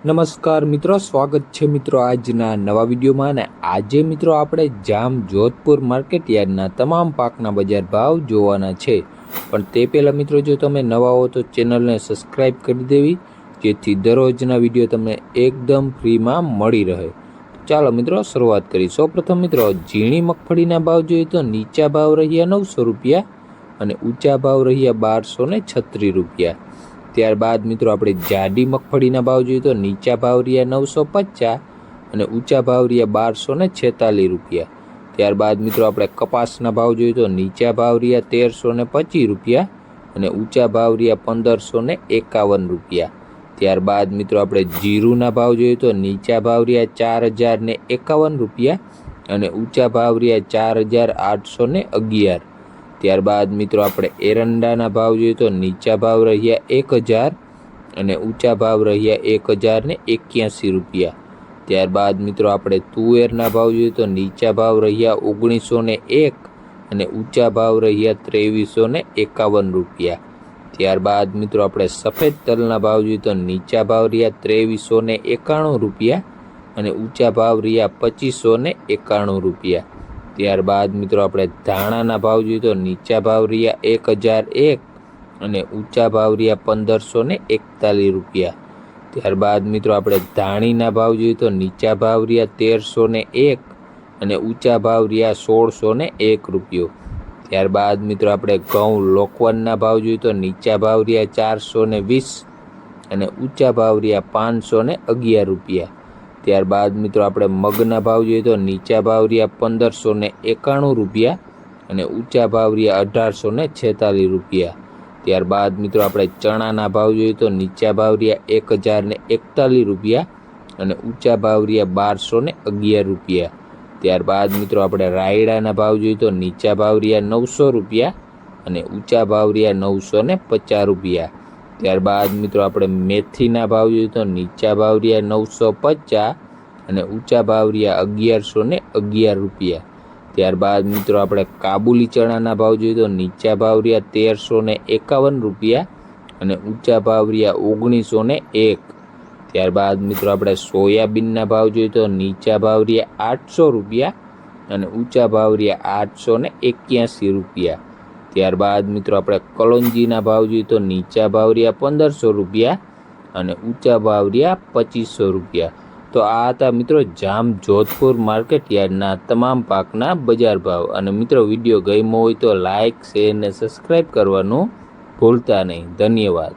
નમસ્કાર મિત્રો, સ્વાગત છે મિત્રો આજના નવા વિડીયોમાં। અને આજે મિત્રો આપણે જામ જોધપુર માર્કેટ યાર્ડના તમામ પાકના બજાર ભાવ જોવાના છે। પણ તે પહેલાં મિત્રો, જો તમે નવા હો તો ચેનલને સબસ્ક્રાઈબ કરી દેવી, જેથી દરરોજના વિડીયો તમને એકદમ ફ્રીમાં મળી રહે। ચાલો મિત્રો શરૂઆત કરી। સૌપ્રથમ મિત્રો, ઝીણી મગફળીના ભાવ જોઈએ તો નીચા ભાવ રહ્યા 900 રૂપિયા અને ઊંચા ભાવ રહ્યા 1236 રૂપિયા। ત્યારબાદ મિત્રો આપણે જાડી મગફળીના ભાવ જોઈએ તો નીચા ભાવ રહ્યા 950 અને ઊંચા ભાવ રહ્યા 1246 રૂપિયા। ત્યારબાદ મિત્રો આપણે કપાસના ભાવ જોઈએ તો નીચા ભાવ રહ્યા 1325 રૂપિયા અને ઊંચા ભાવ રહ્યા 1551 રૂપિયા। ત્યારબાદ મિત્રો આપણે જીરુના ભાવ જોઈએ તો નીચા ભાવ રહ્યા 4051 રૂપિયા અને ઊંચા ભાવ રહ્યા 4811। ત્યારબાદ મિત્રો આપણે એરંડાના ભાવ જોઈએ તો નીચા ભાવ રહ્યા 1000 અને ઊંચા ભાવ રહ્યા 1081 રૂપિયા। ત્યારબાદ મિત્રો આપણે તુવેરના ભાવ જોઈએ તો નીચા ભાવ રહ્યા 1901 અને ઊંચા ભાવ રહ્યા 2351 રૂપિયા। ત્યારબાદ મિત્રો આપણે સફેદ તલના ભાવ જોઈએ તો નીચા ભાવ રહ્યા 2391 રૂપિયા અને ઊંચા ભાવ રહ્યા 2591 રૂપિયા। ત્યારબાદ મિત્રો આપણે ધાણાના ભાવ જોઈએ તો નીચા ભાવ રહ્યા 1001 અને ઊંચા ભાવ રહ્યા 1541 રૂપિયા। ત્યારબાદ મિત્રો આપણે ધાણીના ભાવ જોઈએ તો નીચા ભાવ રહ્યા 1301 અને ઊંચા ભાવ રહ્યા 1601 રૂપિયો। ત્યારબાદ મિત્રો આપણે ઘઉં લોકવનના ભાવ જોઈએ તો નીચા ભાવ રહ્યા 420 અને ઊંચા ભાવ રહ્યા 511 રૂપિયા। ત્યારબાદ મિત્રો આપણે મગના ભાવ જોઈએ તો નીચા ભાવ રહ્યા 1591 રૂપિયા અને ઊંચા ભાવ રહ્યા 1846 રૂપિયા। ત્યારબાદ મિત્રો આપણે ચણાના ભાવ જોઈએ તો નીચા ભાવ રહ્યા 1041 રૂપિયા અને ઊંચા ભાવ રહ્યા 1211 રૂપિયા। ત્યારબાદ મિત્રો આપણે રાયડાના ભાવ જોઈએ તો નીચા ભાવ રહ્યા 900 રૂપિયા અને ઊંચા ભાવ રહ્યા 950 રૂપિયા। ત્યારબાદ મિત્રો આપણે મેથીના ભાવ જોઈએ તો નીચા ભાવ રહ્યા 950 અને ઊંચા ભાવ રહ્યા 1111 રૂપિયા। ત્યારબાદ મિત્રો આપણે કાબુલી ચણાના ભાવ જોઈએ તો નીચા ભાવ રહ્યા 1351 રૂપિયા અને ઊંચા ભાવ રહ્યા 1901। ત્યારબાદ મિત્રો આપણે સોયાબીનના ભાવ જોઈએ તો નીચા ભાવ રહ્યા 800 રૂપિયા અને ઊંચા ભાવ રહ્યા 881 રૂપિયા। ત્યારબાદ મિત્રો આપણે કલોંજીના ભાવ જોઈએ તો નીચા ભાવ રહ્યા 1500 રૂપિયા અને ઊંચા ભાવ રહ્યા 2500 રૂપિયા। તો આ હતા મિત્રો જામ જોધપુર માર્કેટ યાર્ડના તમામ પાકના બજાર ભાવ। અને મિત્રો વિડીયો ગમ્યો હોય તો લાઇક, શેર અને સબસ્ક્રાઈબ કરવાનું ભૂલતા નહીં। ધન્યવાદ।